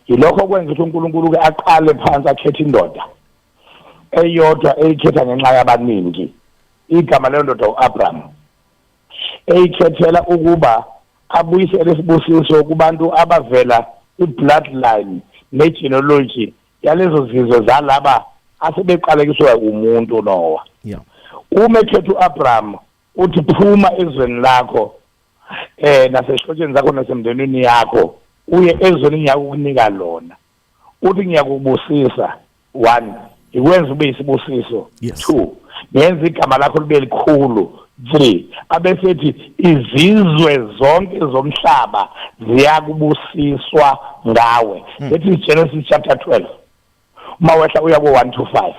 yilokho kwenza ukuthi uNkulunkulu ke aqale phansi akhethe indoda eyodwa eyikhetha ngenxa yabaningi igama lendoda uAbraham eyikhethela ukuba abuyisele isibusiso kubantu abavela i-bloodline ne-genealogy yalezo zizwe zalaba asebeqalekiswa umuntu Noah. Uma ekhetha uAbraham uthi phuma ezweni lakho nasesihlotsheni zakho nasemndenini yakho uye ezweni ngiyakunika lona uthi ngiyakubusisa 1 ikwenza ube isibusiso 2 ngenza igama lakho libe likhulu 3 abesethi izizwe zonke zomhlaba ziyakubusiswa ngawe. That is Genesis chapter 12 mawehla uya ku 1 to 5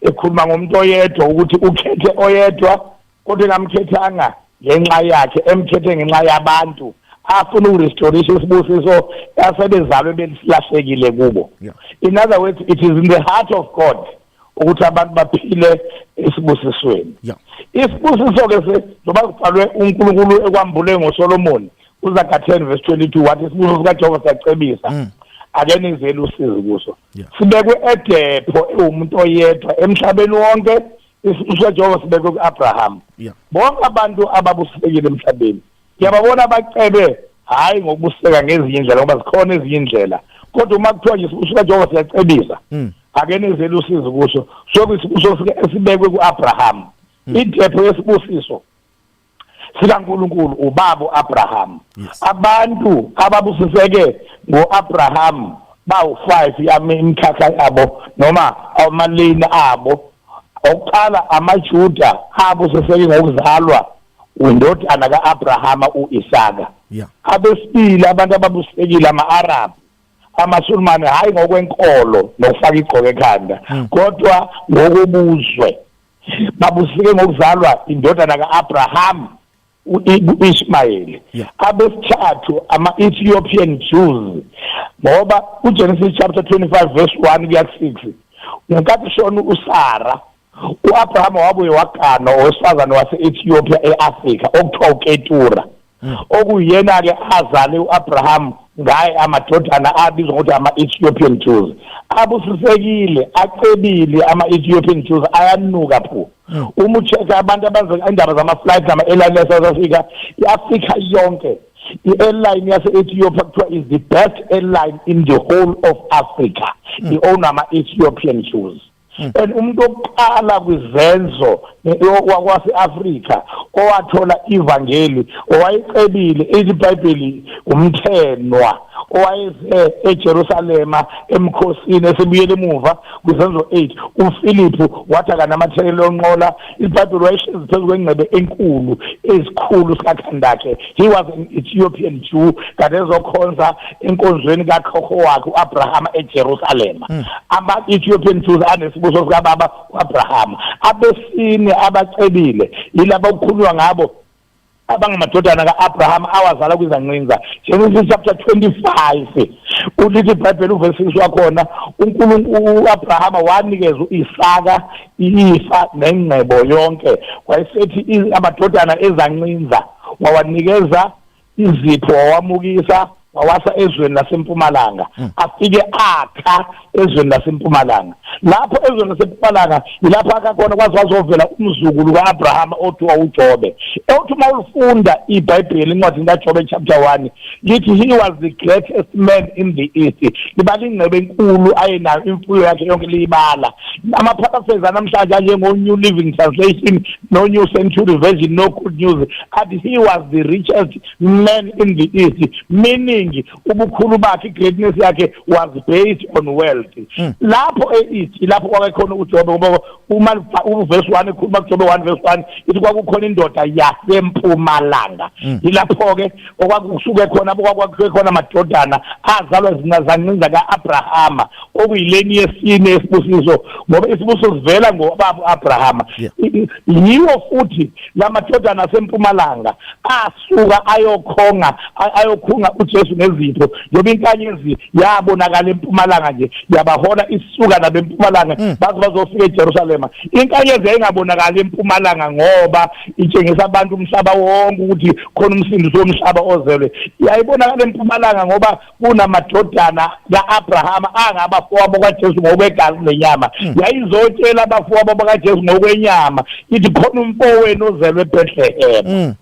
ekhuluma ngomuntu oyedwa ukuthi ukhethe oyedwa kodwa ngamkhethanga ngenxa yakhe emkhethe ngenxa yabantu afuna urestoration isibusiso asebezalwe besilahlekile kubo. In other words, it is in the heart of God ukuthi abantu baphile esibusisweni. Isibusiso ke njengoba kubhalwe uNkulunkulu ekwambule ngoSolomon uZaga 10 verse 22 wathi isibusiso sikaJehova siyacebisa akenizele usizi kuso. Sibekwe eDepho umuntu oyedwa emhlabeni wonke isibusiso sikaJehova sibekwe kuAbraham. Bonke abantu ababusisekile emhlabeni ngiyababona bacebe hayi ngokubuseka ngezinye indlela ngoba zikhona ezinye indlela kodwa uma kuthiwa nje isibusiso sikaJehova siyacebisa akenizele usizi kuso sokusibusiso esibekwe kuAbraham. Idepho yesibusiso sikaNkulunkulu ubaba uAbraham. Abantu ababusiseke ngoAbraham bawu5 yamikhakha yabo noma amalini abo oqala amaJuda abusiseke ngokuzalwa indodana kaAbrahama uIsaka. Abesibili abantu ababusisekile ama-Arab amaSulumane hayi ngokwenkolo nokufaka igqoko ekhanda kodwa ngokubuzwe babusike ngokuzalwa indodana kaAbraham uIshmael. Abesithathu ama-Ethiopian Jews ngoba uGenesis chapter 25 verse 1 kuya 6 ngenkathi shona uSara uAbraham wabuye wagana owesifazane wase-Ethiopia eAfrika okuthiwa uKetura okuyena ke azale uAbraham ngaye amadodana abizwa ngokuthi ama-Ethiopian Jews abusisekile acebile ama-Ethiopian Jews ayanuka pho. Uma ucheck abantu abenza indaba zama-flight nama-airline eSouth Africa i-Africa yonke i-airline yase-Ethiopia kuthiwa is the best airline in the whole of Africa i-own ama-Ethiopian Jews. And umuntu oqala kwizenzo wakwase-Afrika owathola ivangeli owayecebile iBhayibheli umthenwa owayeze eJerusalema emkhosini esebuyele emuva kwizenzo 8 uFiliphu wathi akanamathekelo onqola iBhayibheli wayehlezi phezu kwengcebe enkulu ezikhulu sikakhandakhe. He was an Ethiopian Jew kade ezokhonza enkonzweni kakhokho wakhe uAbraham eJerusalema. Ama-Ethiopian Jews anesibuso sikababa uAbraham. Abesine abacebile yilabo okukhulunywa ngabo abangamadodana kaAbraham awazala kwizanqinza. Genesis chapter 25 ulithi iBhayibheli uverse wakhona uNkulunkulu uAbraham wanikeza uIsaka ifa nengcebo yonke wayesethi amadodana ezanqinza wawanikeza izipho wawamukisa wawasa ezweni lasempumalanga afike akha ezweni lasempumalanga. Lapho ezweni lasempumalanga yilapho akakhona kwazi wazovela umzukulu kaAbraham othiwa uJobe. Ethi uma ulifunda iBhayibheli incwadi kaJobe chapter 1 lithi he was the greatest man in the east. Libala ingcebo enkulu ayenayo imfuyo yakhe yonke liyibala. Ama-paraphrase namhlanje njengo-New Living Translation no New Century Version no Good News athi he was the richest man in the east, meaning ubukhulu bakhe greatness yakhe was based on wealth. Lapho lapho kwakukhona uJobe ngoba uma uverse 1 ekhuluma kuJobe 1 verse 1 ithi kwakukhona indoda yasempumalanga. Yilapho ke okwakusuke khona kwakusuke khona amadodana azalwa zinazanqinza kaAbrahama okuyileni yesine esibusiso ngoba isibusiso sivela ngobaba Abrahama yiwo futhi lamadodana asempumalanga asuka ayokhunga uJesu nezitho ngoba inkanyezi yabonakala empumalanga nje yabahola isuka nabempumalanga bazofika eJerusalem. Inkanyezi ayingabonakala empumalanga ngoba itshengisa abantu umhlaba wonke ukuthi khona umsindisi womhlaba ozelwe. Yayibonakala empumalanga ngoba kunamadodana kaAbrahama angabafowabo kaJesu ngokwegazi nenyama. Yayizotshela abafowabo bakaJesu ngokwenyama ithi khona umfowenu ozelwe eBethlehem.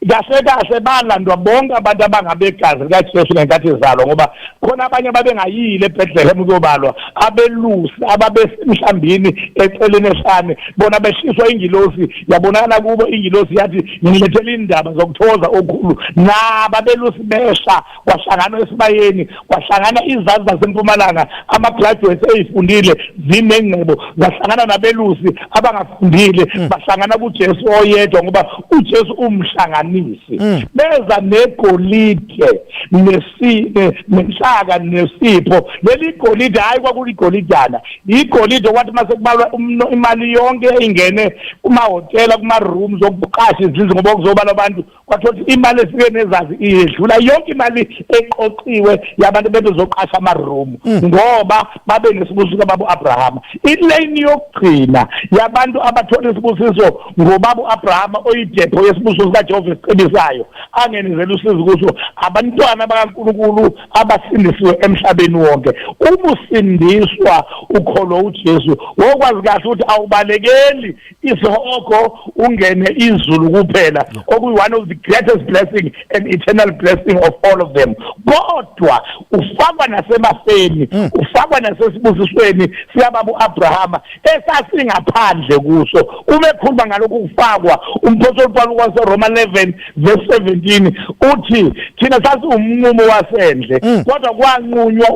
Kahle balandwa bonke abantu abangabegazi likaJesu ngenkathi izalo ngoba khona abanye babengayile eBethlehem kuyobalwa abelusi ababesemhlambini eceleni esane bona beshiswa ingilosi yabonakala kubo ingilosi yathi ngilethele indaba zokuthoza okukhulu nababelusi besha kwahlangana esibayeni kwahlangana izazi zasempumalanga ama-graduates eyifundile zinengcebo zahlangana nabelusi abangafundile bahlangana kuJesu oyedwa ngoba uJesu umhlanganisi beza negolide nenhlaka nesipho leli golide hayi kwakuligolidana igolide wathi mase kubalwa imali yonke ingene kumahotela kuma rooms okuqasha izindlu ngoba kuzobalwa abantu kwathothi imali efike nezazi iyedlula yonke imali eqoqiwe yabantu bebezoqasha ama room ngoba babe nesibusiso kababa Abrahama. Ilane yokugcina yabantu abathola isibusiso ngobaba Abrahama oyidepho yesibusiso kaJehova esicebisayo angenizela usizo kuso abantwana bakaNkulunkulu abasindisiwe emhlabeni wonke. Ubusindiswa ukholo uJesu wokwazi kahle ukuthi awubalekeli isihoko ungene izulu kuphela okuyi one of the greatest blessing and eternal blessing of all of them. Kodwa ufakwa nasemafeni ufakwa nasesibusisweni siyababa Abrahama esasingaphandle kuso. Uma ekhuluma ngalokhu kufakwa umpostoli Paul waseRoma 11 verse 17 uthi thina sasiwumnqumo wasendle kodwa kwanqunywa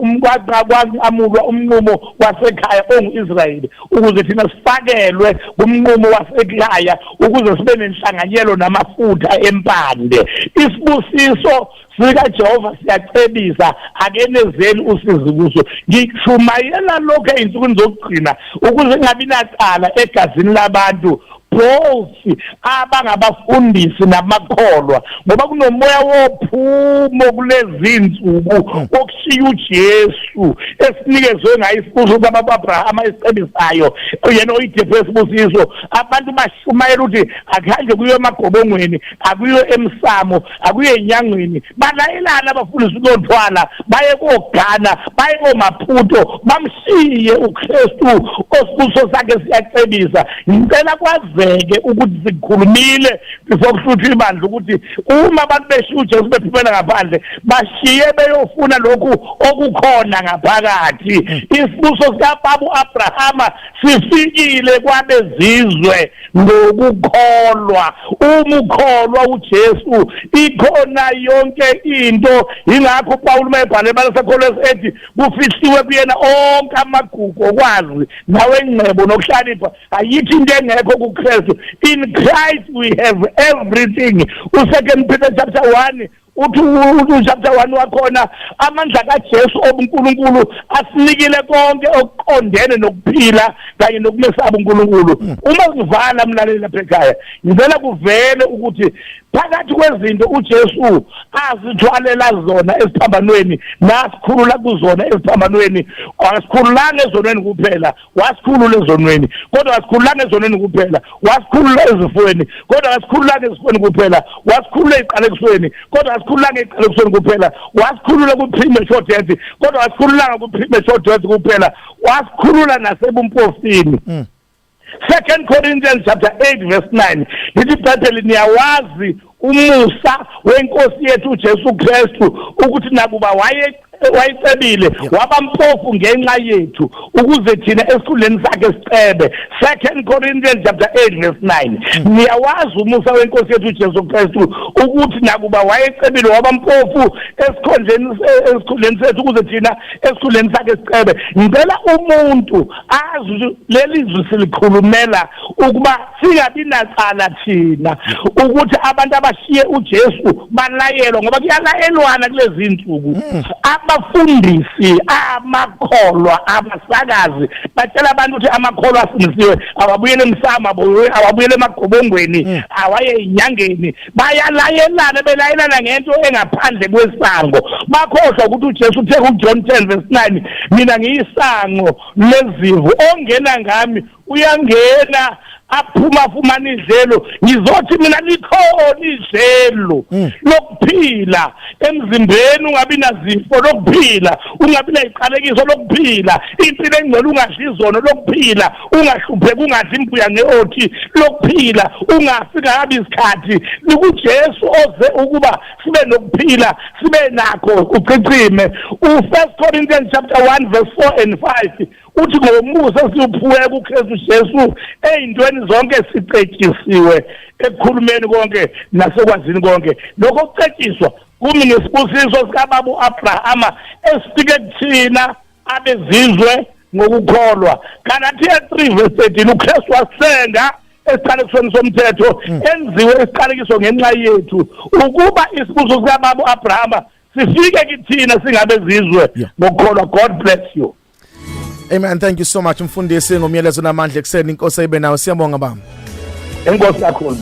kwamulwa umnqumo wasekhaya onguIsrayeli ukuze thina sifakelwe kumnqumo wasekhaya ukuze sibe nenhlanganyelo namafutha empande. Isibusiso sikaJehova siyacebisa akenezeli usizi kuso. Ngishumayela lokho einsukwini zokugcina ukuze kungabi nacala egazini labantu both abangabafundisi namakholwa ngoba kunomoya wophumo kulezi insuku okushiya uJesu esinikezwe ngaye isibusiso kababa Abrahama esicebisayo yena oyidepho yesibusiso. Abantu bashumayela ukuthi akhange kuyo emagobongweni akuyo emsamo akuyo enyangweni balayelana abafundisi lontwala baye kogana baye komaphuto bamshiye uKristu osibusiso sakhe siyacebisa. Ngicela kwazi ukuthi sikhulumile before ibandla ukuthi uma abantu beshiya uJesu bephumela ngaphandle bashiye beyofuna lokhu okukhona ngaphakathi. Isibusiso sikababa Abrahama sifikile kwabezizwe ngokukholwa. Uma ukholwa uJesu ikhona yonke into. Ingakho Paul mayebhale balasakholwa ethi kufihliwe kuyena onke amagugu okwazi nawe ingcebo nokuhlalipha ayithi into engekho kuKristu. In Christ we have everything. 2 Peter chapter 1 uthi chapter 1 wakhona amandla kaJesu obuNkulunkulu asinikile konke okuqondene nokuphila kanye nokumesaba uNkulunkulu. Uma sivala mlaleli lapha ekhaya ngicela kuvele ukuthi phakathi kwezinto uJesu azithwalela zona esiphambanweni nasikhulula kuzona esiphambanweni wasikhululanga ezonweni kuphela wasikhulula ezonweni kodwa wasikhululanga ezonweni kuphela wasikhulula ezifweni kodwa wasikhululanga ezifweni kuphela wasikhulula eqalekisweni kodwa wasikhululanga eqalekisweni kuphela wasikhulula ku-premature death kodwa wasikhululanga ku-premature death kuphela wasikhulula nasebumprofini. 2 Corinthians chapter 8 verse 9 lithi iBhayibheli niyawazi umusa wenkosi yethu uJesu Kristu ukuthi nakuba wayicebile wabampofu ngenxa yethu ukuze thina esikhundleni sakhe sicebe. 2 Corinthians chapter 8 verse 9 niyawazi umusa wenkosi yethu uJesu Kristu ukuthi nakuba wayecebile wabampofu esikhundleni sethu ukuze thina esikhundleni sakhe sicebe. Ngicela umuntu azi leli zwi silikhulumela ukuba singabi nacala thina ukuthi abantu abashiye uJesu balayelwa ngoba kuyalayelwana kulezi insuku. abafundisi amakholwa abasakazi batshela abantu ukuthi amakholwa asindisiwe awabuyele emsamo awabuyele emagqobongweni awaye inyangeni bayalayelana belayelana ngento engaphandle kwesango bakhohlwa ukuthi uJesu uthe kuJohn 10:9 mina ngiyisango lezivu ongena ngami uyangena aphuma fumana idlelo ngizothi mina likhona idlelo lokuphila emzimbeni ungabi nazifo lokuphila ungabi nayiqalekiso lokuphila impilo engcwele ungadli izono lokuphila ungahlupheki ungadli imbuya ngeothi lokuphila ungafika ngabi isikhathi likuJesu oze ukuba sibe nokuphila sibe nakho ucicime u1 Corinthians chapter 1:4 and 5 uthi ngomusa siyuphuwe kuKristu Jesu ezintweni zonke sicetshisiwe ekukhulumeni konke nasekwazini konke lokho kucetshizwa kumi nesibusiso sikababa uAbrahama esifike kuthina abezizwe ngokukholwa kanti 3:13 uKristu wasenga esiqalekisweni somthetho enziwe esiqalekiso ngenxa yethu ukuba isibusiso sikababa uAbrahama sifike kithina singabezizwe ngokukholwa. God bless you. Amen. Thank you so much mfundisi ngomyalezo namandla ekseni inkosi ayibe nawe siyabonga baba. Enkosi kakhulu.